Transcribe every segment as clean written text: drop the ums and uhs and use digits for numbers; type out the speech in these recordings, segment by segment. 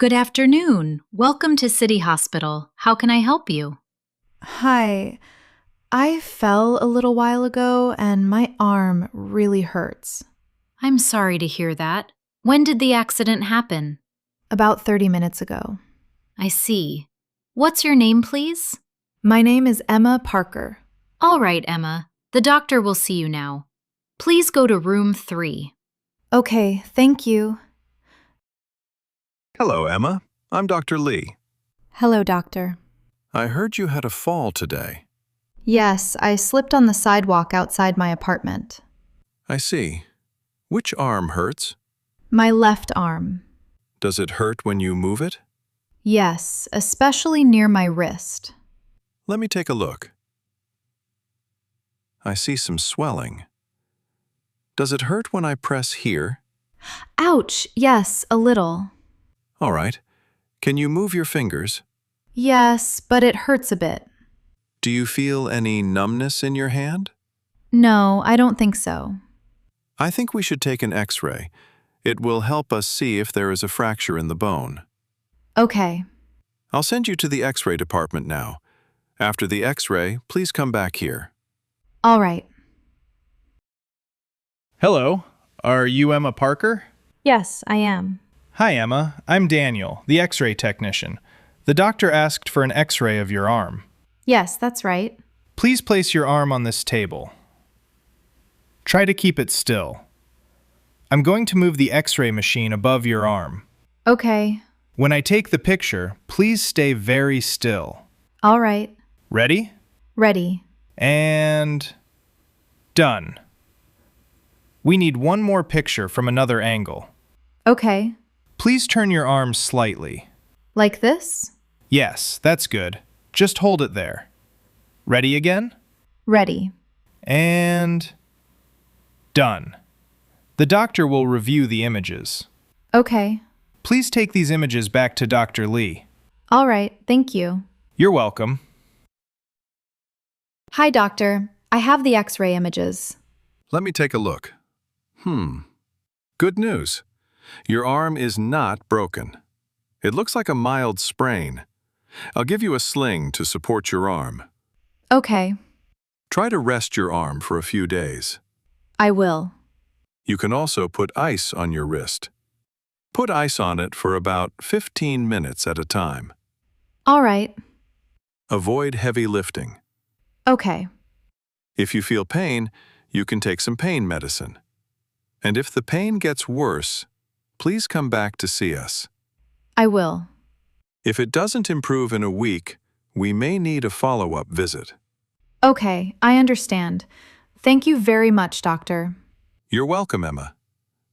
Good afternoon. Welcome to City Hospital. How can I help you? Hi. I fell a little while ago and my arm really hurts. I'm sorry to hear that. When did the accident happen? About 30 minutes ago. I see. What's your name, please? My name is Emma Parker. All right, Emma. The doctor will see you now. Please go to room 3. Okay, thank you. Hello, Emma. I'm Dr. Lee. Hello, doctor. I heard you had a fall today. Yes, I slipped on the sidewalk outside my apartment. I see. Which arm hurts? My left arm. Does it hurt when you move it? Yes, especially near my wrist. Let me take a look. I see some swelling. Does it hurt when I press here? Ouch, yes, a little. All right. Can you move your fingers? Yes, but it hurts a bit. Do you feel any numbness in your hand? No, I don't think so. I think we should take an X-ray. It will help us see if there is a fracture in the bone. Okay. I'll send you to the X-ray department now. After the X-ray, please come back here. All right. Hello, are you Emma Parker? Yes, I am. Hi, Emma. I'm Daniel, the X-ray technician. The doctor asked for an X-ray of your arm. Yes, that's right. Please place your arm on this table. Try to keep it still. I'm going to move the X-ray machine above your arm. Okay. When I take the picture, please stay very still. All right. Ready? Ready. And done. We need one more picture from another angle. Okay. Please turn your arm slightly. Like this? Yes, that's good. Just hold it there. Ready again? Ready. And done. The doctor will review the images. Okay. Please take these images back to Dr. Lee. All right, thank you. You're welcome. Hi, doctor. I have the X-ray images. Let me take a look. Good news. Your arm is not broken. It looks like a mild sprain. I'll give you a sling to support your arm. Okay, Try to rest your arm for a few days. I will. You can also put ice on your wrist. Put ice on it for about 15 minutes at a time. All right. Avoid heavy lifting. Okay. If you feel pain, you can take some pain medicine. And if the pain gets worse, please come back to see us. I will. If it doesn't improve in a week, we may need a follow-up visit. Okay, I understand. Thank you very much, doctor. You're welcome, Emma.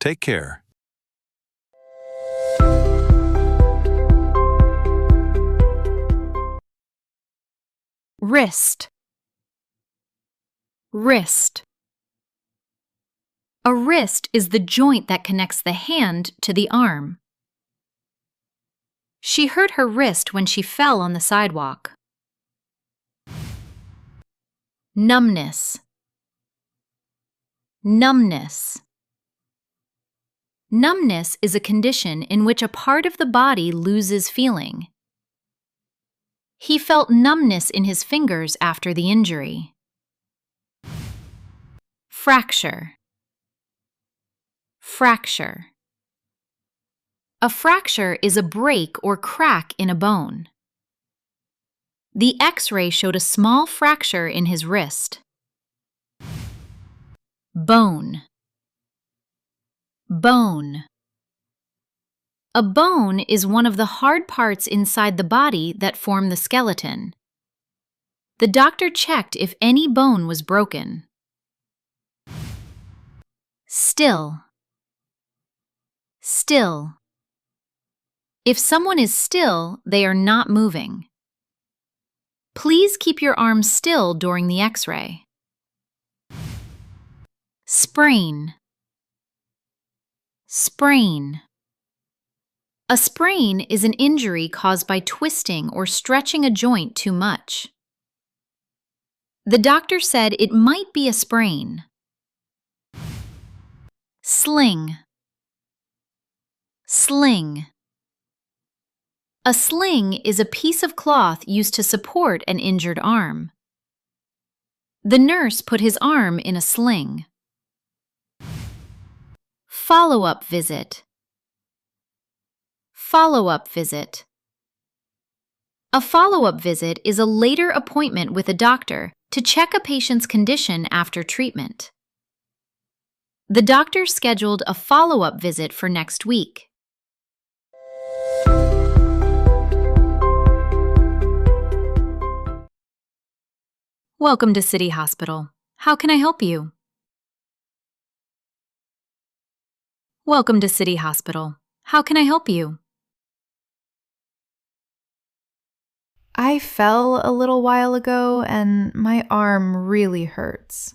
Take care. Wrist. Wrist. A wrist is the joint that connects the hand to the arm. She hurt her wrist when she fell on the sidewalk. Numbness. Numbness. Numbness is a condition in which a part of the body loses feeling. He felt numbness in his fingers after the injury. Fracture. Fracture. A fracture is a break or crack in a bone. The X-ray showed a small fracture in his wrist. Bone. Bone. A bone is one of the hard parts inside the body that form the skeleton. The doctor checked if any bone was broken. Still. Still. If someone is still, they are not moving. Please keep your arm still during the X-ray. Sprain. Sprain. A sprain is an injury caused by twisting or stretching a joint too much. The doctor said it might be a sprain. Sling. Sling. A sling is a piece of cloth used to support an injured arm. The nurse put his arm in a sling. Follow-up visit. Follow-up visit. A follow-up visit is a later appointment with a doctor to check a patient's condition after treatment. The doctor scheduled a follow-up visit for next week. Welcome to City Hospital. How can I help you? Welcome to City Hospital. How can I help you? I fell a little while ago and my arm really hurts.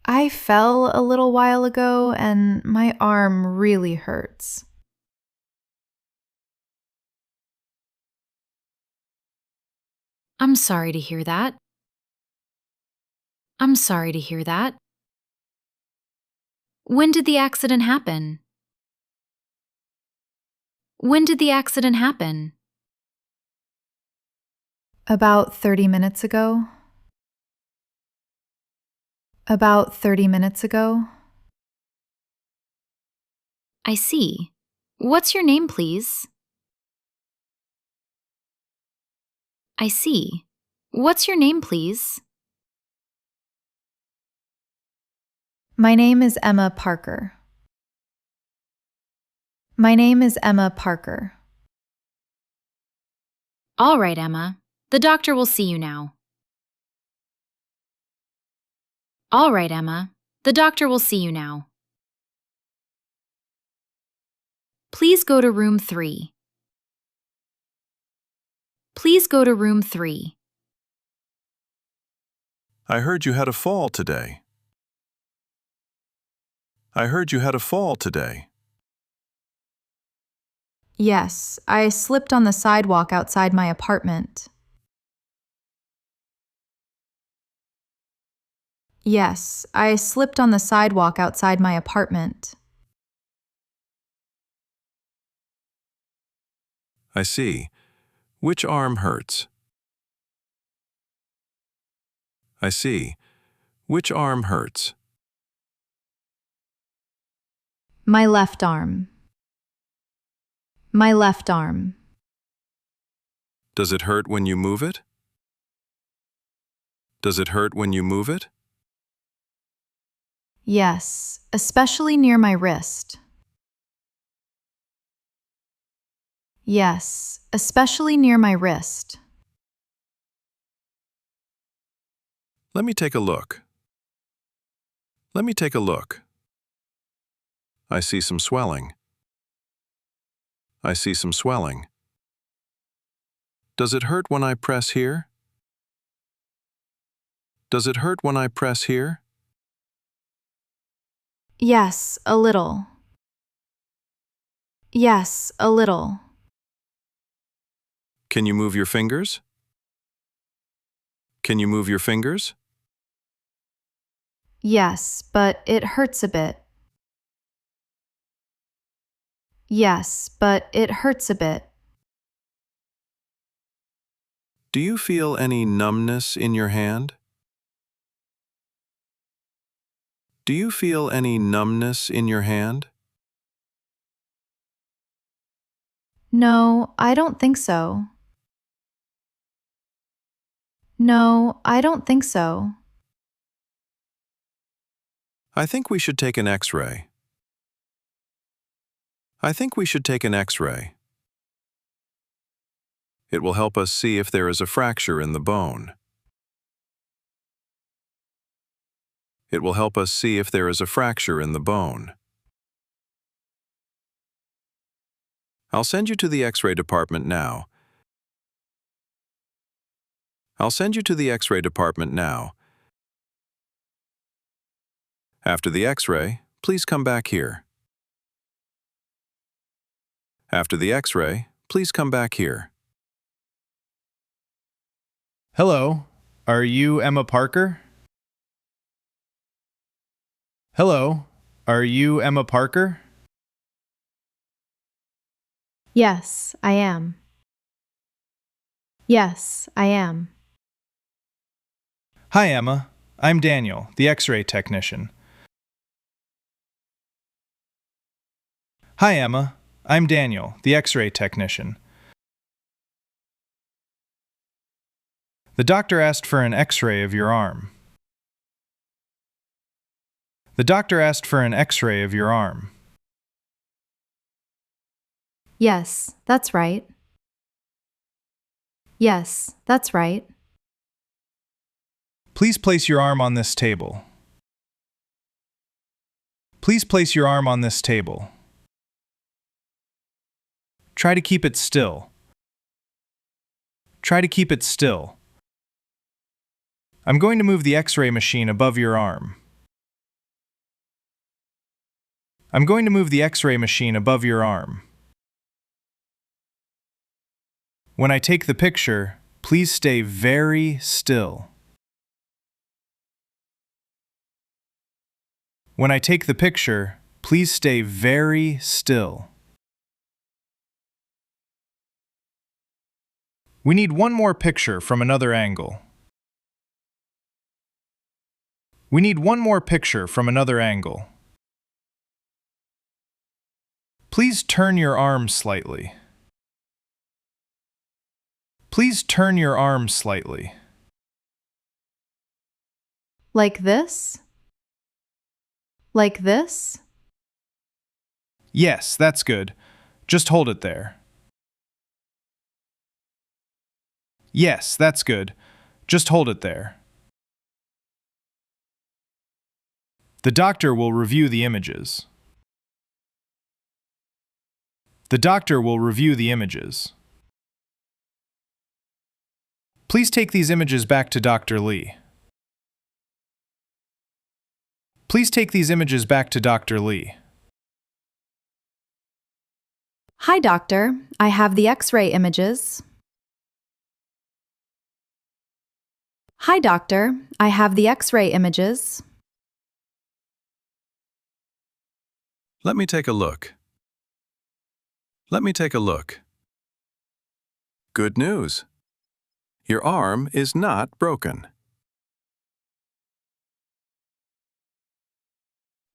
I fell a little while ago and my arm really hurts. I'm sorry to hear that. I'm sorry to hear that. When did the accident happen? When did the accident happen? About 30 minutes ago. About 30 minutes ago. I see. What's your name, please? I see. What's your name, please? My name is Emma Parker. My name is Emma Parker. All right, Emma. The doctor will see you now. All right, Emma. The doctor will see you now. Please go to room 3. Please go to room 3. I heard you had a fall today. I heard you had a fall today. Yes, I slipped on the sidewalk outside my apartment. Yes, I slipped on the sidewalk outside my apartment. I see. Which arm hurts? I see. Which arm hurts? My left arm. My left arm. Does it hurt when you move it? Does it hurt when you move it? Yes, especially near my wrist. Yes, especially near my wrist. Let me take a look. Let me take a look. I see some swelling. I see some swelling. Does it hurt when I press here? Does it hurt when I press here? Yes, a little. Yes, a little. Can you move your fingers? Can you move your fingers? Yes, but it hurts a bit. Yes, but it hurts a bit. Do you feel any numbness in your hand? Do you feel any numbness in your hand? No, I don't think so. No, I don't think so. I think we should take an X-ray. I think we should take an X-ray. It will help us see if there is a fracture in the bone. It will help us see if there is a fracture in the bone. I'll send you to the X-ray department now. I'll send you to the X-ray department now. After the X-ray, please come back here. After the X-ray, please come back here. Hello, are you Emma Parker? Hello, Are you Emma Parker? Yes, I am. Yes, I am. Hi, Emma. I'm Daniel, the X-ray technician. Hi, Emma. I'm Daniel, the X-ray technician. The doctor asked for an X-ray of your arm. The doctor asked for an X-ray of your arm. Yes, that's right. Yes, that's right. Please place your arm on this table. Please place your arm on this table. Try to keep it still. Try to keep it still. I'm going to move the X-ray machine above your arm. I'm going to move the X-ray machine above your arm. When I take the picture, please stay very still. When I take the picture, please stay very still. We need one more picture from another angle. We need one more picture from another angle. Please turn your arm slightly. Please turn your arm slightly. Like this? Like this? Yes, that's good. Just hold it there. Yes, that's good. Just hold it there. The doctor will review the images. The doctor will review the images. Please take these images back to Dr. Lee. Please take these images back to Dr. Lee. Hi, doctor. I have the X-ray images. Hi, doctor. I have the X-ray images. Let me take a look. Let me take a look. Good news. Your arm is not broken.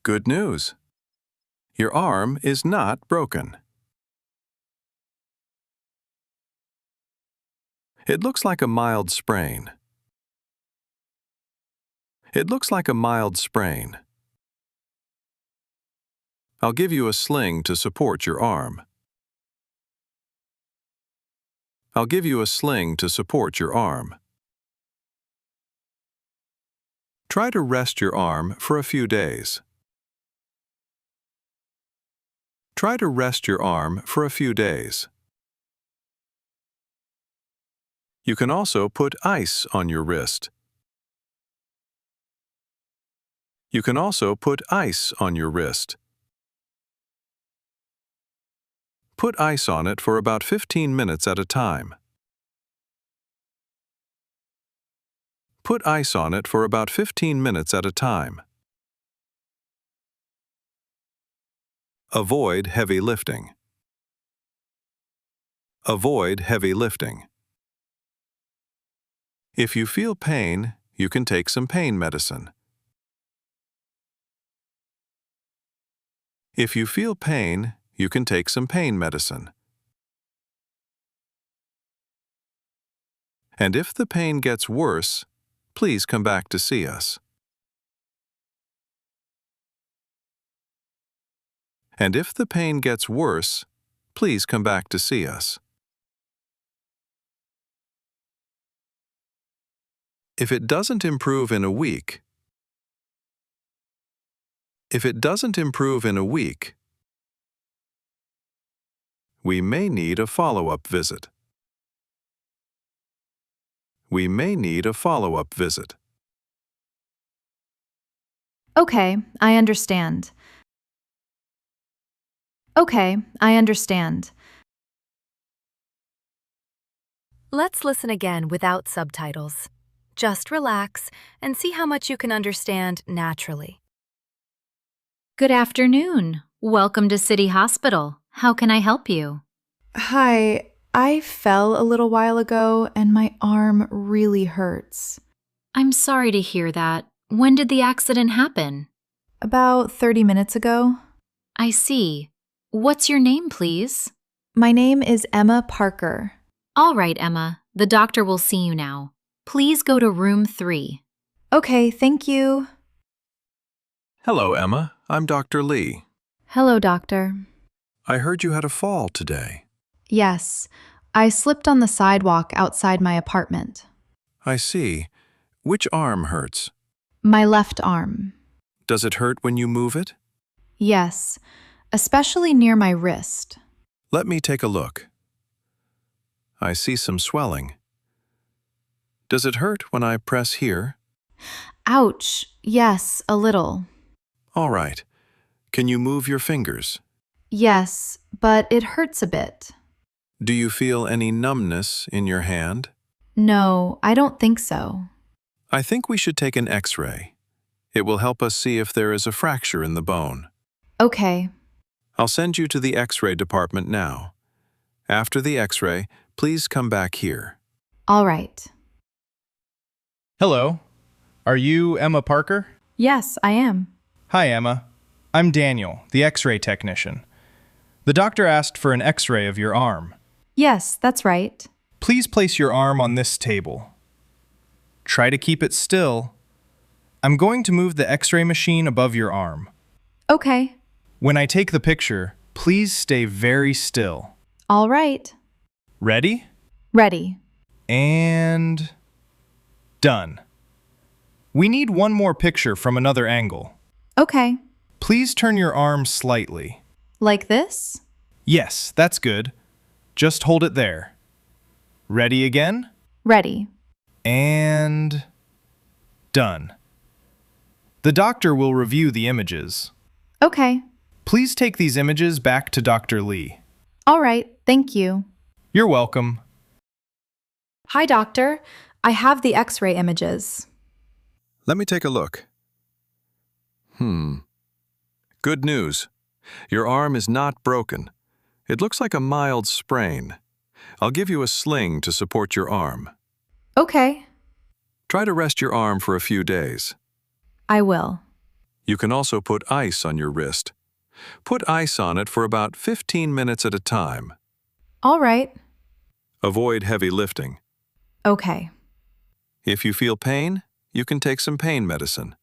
Good news. Your arm is not broken. It looks like a mild sprain. It looks like a mild sprain. I'll give you a sling to support your arm. I'll give you a sling to support your arm. Try to rest your arm for a few days. Try to rest your arm for a few days. You can also put ice on your wrist. You can also put ice on your wrist. Put ice on it for about 15 minutes at a time. Put ice on it for about 15 minutes at a time. Avoid heavy lifting. Avoid heavy lifting. If you feel pain, you can take some pain medicine. If you feel pain, you can take some pain medicine. And if the pain gets worse, please come back to see us. And if the pain gets worse, please come back to see us. If it doesn't improve in a week, if it doesn't improve in a week, we may need a follow-up visit. We may need a follow-up visit. Okay, I understand. Okay, I understand. Let's listen again without subtitles. Just relax and see how much you can understand naturally. Good afternoon. Welcome to City Hospital. How can I help you? Hi, I fell a little while ago and my arm really hurts. I'm sorry to hear that. When did the accident happen? About 30 minutes ago. I see. What's your name, please? My name is Emma Parker. All right, Emma. The doctor will see you now. Please go to room 3. Okay, thank you. Hello, Emma. I'm Dr. Lee. Hello, doctor. I heard you had a fall today. Yes, I slipped on the sidewalk outside my apartment. I see. Which arm hurts? My left arm. Does it hurt when you move it? Yes, especially near my wrist. Let me take a look. I see some swelling. Does it hurt when I press here? Ouch, yes, a little. All right. Can you move your fingers? Yes, but it hurts a bit. Do you feel any numbness in your hand? No, I don't think so. I think we should take an X-ray. It will help us see if there is a fracture in the bone. Okay. I'll send you to the X-ray department now. After the X-ray, please come back here. All right. Hello. Are you Emma Parker? Yes, I am. Hi, Emma. I'm Daniel, the X-ray technician. The doctor asked for an X-ray of your arm. Yes, that's right. Please place your arm on this table. Try to keep it still. I'm going to move the X-ray machine above your arm. Okay. When I take the picture, please stay very still. All right. Ready? Ready. And done. We need one more picture from another angle. Okay. Please turn your arm slightly. Like this? Yes, that's good. Just hold it there. Ready again? Ready. And done. The doctor will review the images. Okay. Please take these images back to Dr. Lee. All right, thank you. You're welcome. Hi, doctor. I have the X-ray images. Let me take a look. Good news. Your arm is not broken. It looks like a mild sprain. I'll give you a sling to support your arm. Okay. Try to rest your arm for a few days. I will. You can also put ice on your wrist. Put ice on it for about 15 minutes at a time. All right. Avoid heavy lifting. Okay. If you feel pain, you can take some pain medicine.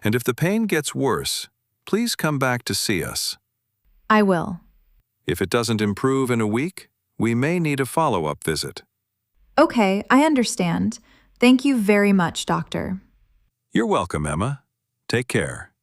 And if the pain gets worse, please come back to see us. I will. If it doesn't improve in a week, we may need a follow-up visit. Okay, I understand. Thank you very much, doctor. You're welcome, Emma. Take care.